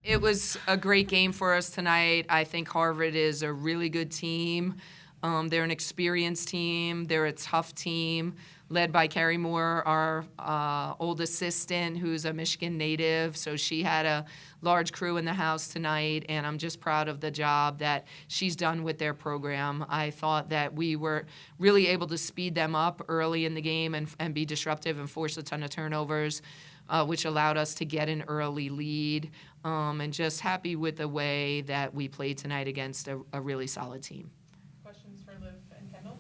It was a great game for us tonight. I think Harvard is a really good team. They're an experienced team. They're a tough team, led by Carrie Moore, our old assistant, who's a Michigan native. So she had a large crew in the house tonight, and I'm just proud of the job that she's done with their program. I thought that we were really able to speed them up early in the game and be disruptive and force a ton of turnovers, which allowed us to get an early lead. And just happy with the way that we played tonight against a really solid team. Questions for Liv and Kendall?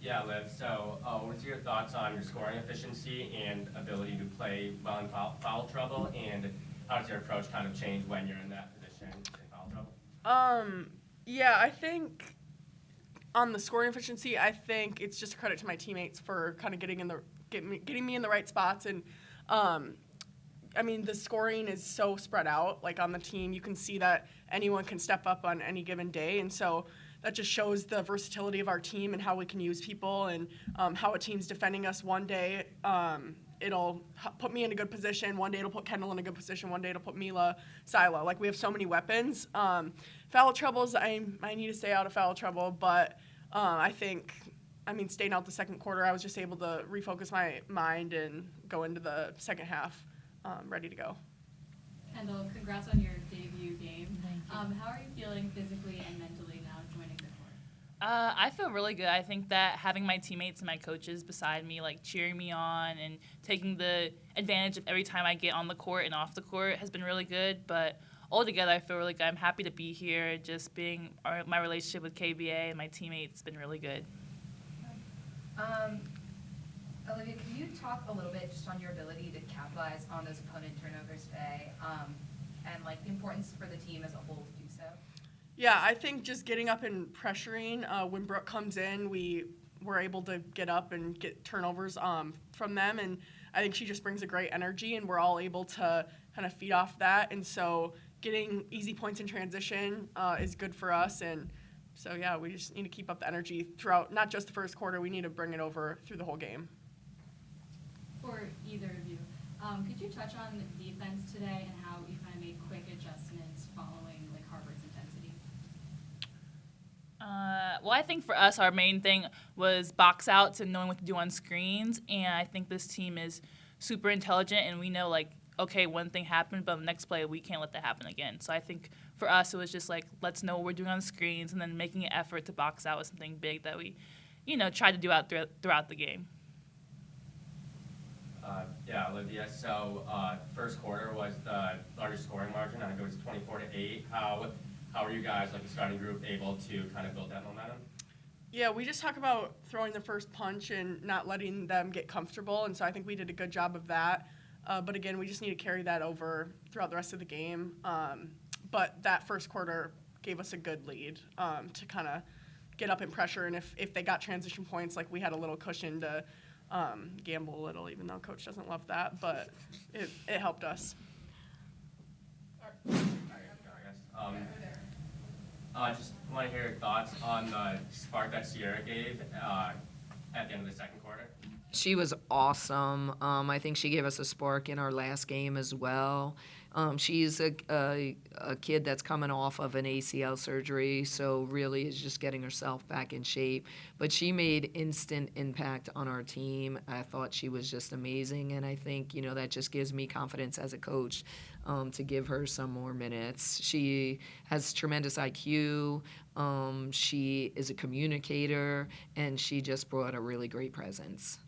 Yeah, Liv. So, what's your thoughts on your scoring efficiency and ability to play well in foul trouble? And how does your approach kind of change when you're in that position in foul trouble? Yeah, I think on the scoring efficiency, I think it's just a credit to my teammates for kind of getting me in the right spots. And I mean, the scoring is so spread out. Like on the team, you can see that anyone can step up on any given day, and so that just shows the versatility of our team and how we can use people, and how a team's defending us one day. It'll put me in a good position. One day it'll put Kendall in a good position. One day it'll put Mila, Sila. Like, we have so many weapons. Foul troubles, I need to stay out of foul trouble, but I think, staying out the second quarter, I was just able to refocus my mind and go into the second half ready to go. Kendall, congrats on your debut game. Thank you. How are you feeling physically and mentally now joining the court? I feel really good. I think that having my teammates and my coaches beside me, like cheering me on and taking the advantage of every time I get on the court and off the court has been really good. But altogether, I feel really good. I'm happy to be here. Just my relationship with KBA and my teammates has been really good. Olivia, can you talk a little bit just on your ability to capitalize on those opponent turnovers today, and like the importance for the team as a whole to do so? Yeah, I think just getting up and pressuring. When Brooke comes in, we were able to get up and get turnovers from them, and I think she just brings a great energy, and we're all able to kind of feed off that. And so getting easy points in transition is good for us. And so, yeah, we just need to keep up the energy throughout, not just the first quarter. We need to bring it over through the whole game. For either of you, could you touch on the defense today and how you kind of made quick adjustments following like Harvard's intensity? Well, I think for us, our main thing was box outs and knowing what to do on screens. And I think this team is super intelligent, and we know, like, okay, one thing happened, but the next play, we can't let that happen again. So I think for us, it was just like, let's know what we're doing on screens, and then making an effort to box out with something big that we, tried to do out throughout the game. Yeah, Olivia. So, first quarter was the largest scoring margin. I think it was 24-8. How are you guys, like the starting group, able to kind of build that momentum? Yeah, we just talk about throwing the first punch and not letting them get comfortable, and so I think we did a good job of that. But again, we just need to carry that over throughout the rest of the game. But that first quarter gave us a good lead to kind of get up in pressure, and if they got transition points, like, we had a little cushion to gamble a little, even though Coach doesn't love that, but it helped us. Just want to hear your thoughts on the spark that Sierra gave at the end of the second quarter. She was awesome. I think she gave us a spark in our last game as well. She's a kid that's coming off of an ACL surgery, so really is just getting herself back in shape. But she made instant impact on our team. I thought she was just amazing, and I think, that just gives me confidence as a coach to give her some more minutes. She has tremendous IQ. She is a communicator, and she just brought a really great presence.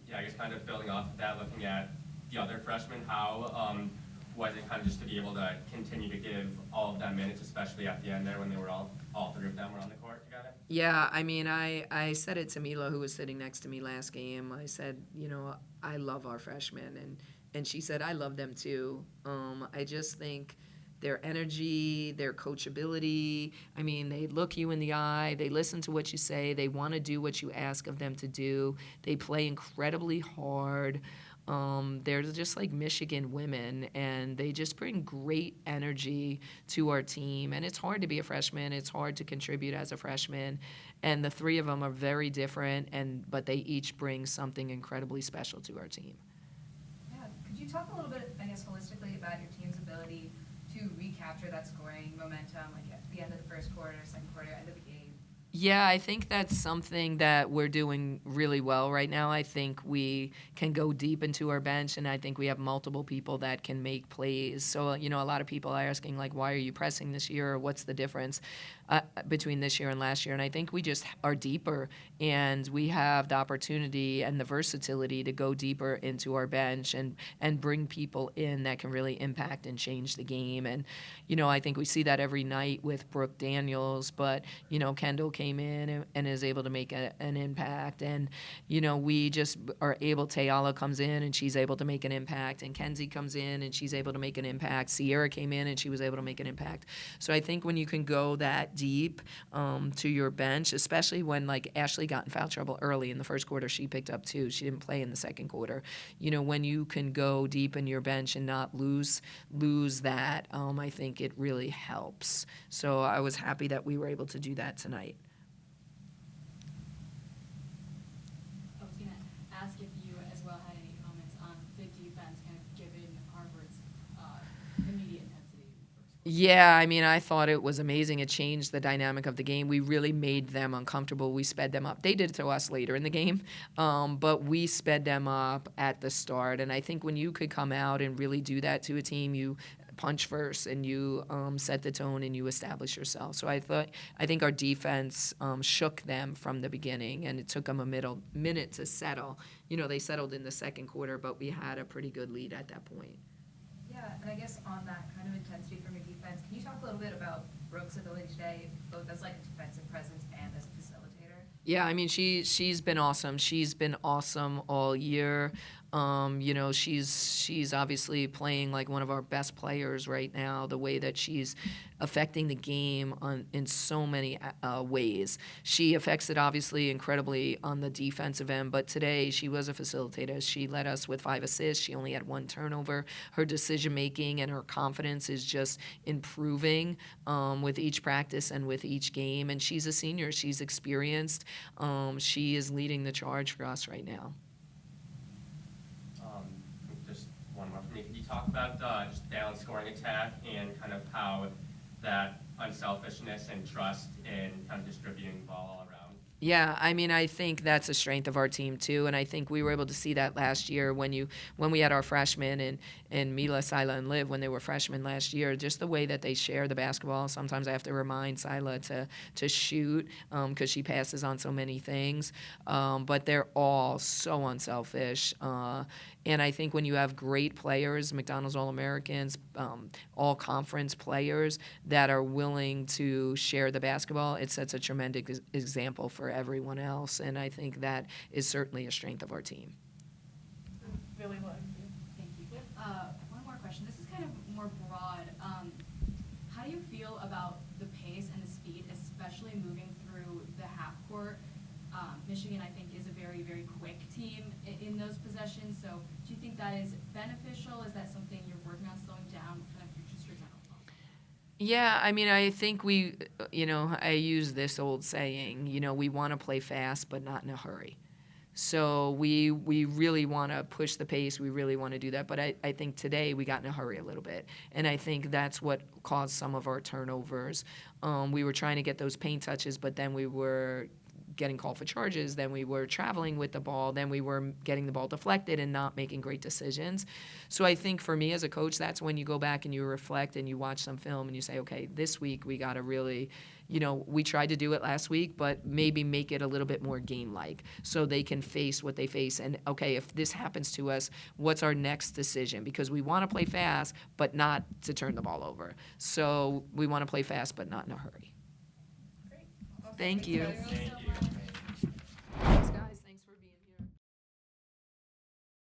Yeah, I guess kind of building off of that, looking at the other freshmen, how was it kind of just to be able to continue to give all of them minutes, especially at the end there when they were all three of them were on the court together? Yeah, I said it to Mila, who was sitting next to me last game. I said, I love our freshmen, and she said, I love them too. I just think their energy, their coachability, they look you in the eye, they listen to what you say, they want to do what you ask of them to do, they play incredibly hard. They're just like Michigan women, and they just bring great energy to our team. And it's hard to be a freshman. It's hard to contribute as a freshman. And the three of them are very different, but they each bring something incredibly special to our team. Yeah, could you talk a little bit, I guess, holistically about your team's ability to recapture that scoring momentum, like at the end of the first quarter, second quarter, end of the game? Yeah, I think that's something that we're doing really well right now. I think we can go deep into our bench, and I think we have multiple people that can make plays. So, a lot of people are asking, like, why are you pressing this year, or what's the difference between this year and last year? And I think we just are deeper, and we have the opportunity and the versatility to go deeper into our bench and bring people in that can really impact and change the game. And, I think we see that every night with Brooke Daniels, but, Kendall came in and is able to make an impact. And, we just are able, Tayala comes in and she's able to make an impact. And Kenzie comes in and she's able to make an impact. Sierra came in and she was able to make an impact. So I think when you can go that deep to your bench, especially when, like, Ashley got in foul trouble early in the first quarter, she picked up 2. She didn't play in the second quarter. When you can go deep in your bench and not lose that, I think it really helps. So I was happy that we were able to do that tonight. I was going to ask if you as well had any comments on the defense, kind of given Harvard's immediate intensity. Yeah, I thought it was amazing. It changed the dynamic of the game. We really made them uncomfortable. We sped them up. They did it to us later in the game, but we sped them up at the start. And I think when you could come out and really do that to a team, you punch first and you set the tone and you establish yourself. So I think our defense shook them from the beginning, and it took them a minute to settle. They settled in the second quarter, but we had a pretty good lead at that point. Yeah, and I guess on that kind of intensity from your defense, can you talk a little bit about Brooke's ability today, both as like a defensive presence and as a facilitator? Yeah, she's been awesome. She's been awesome all year. She's obviously playing like one of our best players right now, the way that she's affecting the game in so many ways. She affects it obviously incredibly on the defensive end, but today she was a facilitator. She led us with 5 assists. She only had 1 turnover. Her decision-making and her confidence is just improving with each practice and with each game, and she's a senior. She's experienced. She is leading the charge for us right now. Just one more for me. Can you talk about just balanced scoring attack and kind of how that unselfishness and trust in kind of distributing the ball all around? Yeah, I think that's a strength of our team too, and I think we were able to see that last year when we had our freshmen and Mila, Sila, and Liv when they were freshmen last year. Just the way that they share the basketball. Sometimes I have to remind Sila to shoot because she passes on so many things, but they're all so unselfish. And I think when you have great players, McDonald's All-Americans, all-conference players that are willing to share the basketball, it sets a tremendous example for everyone else. And I think that is certainly a strength of our team. Really love. Thank you. One more question. This is kind of more broad. How do you feel about the pace and the speed, especially moving through the half court? Michigan, I think, is a very, very quick team in those possessions. So do you think that is beneficial? Is that something you're working on slowing down? Kind of just your general thoughts. Yeah, I think we, I use this old saying, we want to play fast but not in a hurry. So we really want to push the pace. We really want to do that. But I think today we got in a hurry a little bit. And I think that's what caused some of our turnovers. We were trying to get those paint touches, but then we were getting called for charges, then we were traveling with the ball, then we were getting the ball deflected and not making great decisions. So I think for me as a coach, that's when you go back and you reflect and you watch some film and you say, okay, this week we got to really, we tried to do it last week, but maybe make it a little bit more game-like so they can face what they face. And, okay, if this happens to us, what's our next decision? Because we want to play fast, but not to turn the ball over. So we want to play fast, but not in a hurry. Great. Thank you. Thank you.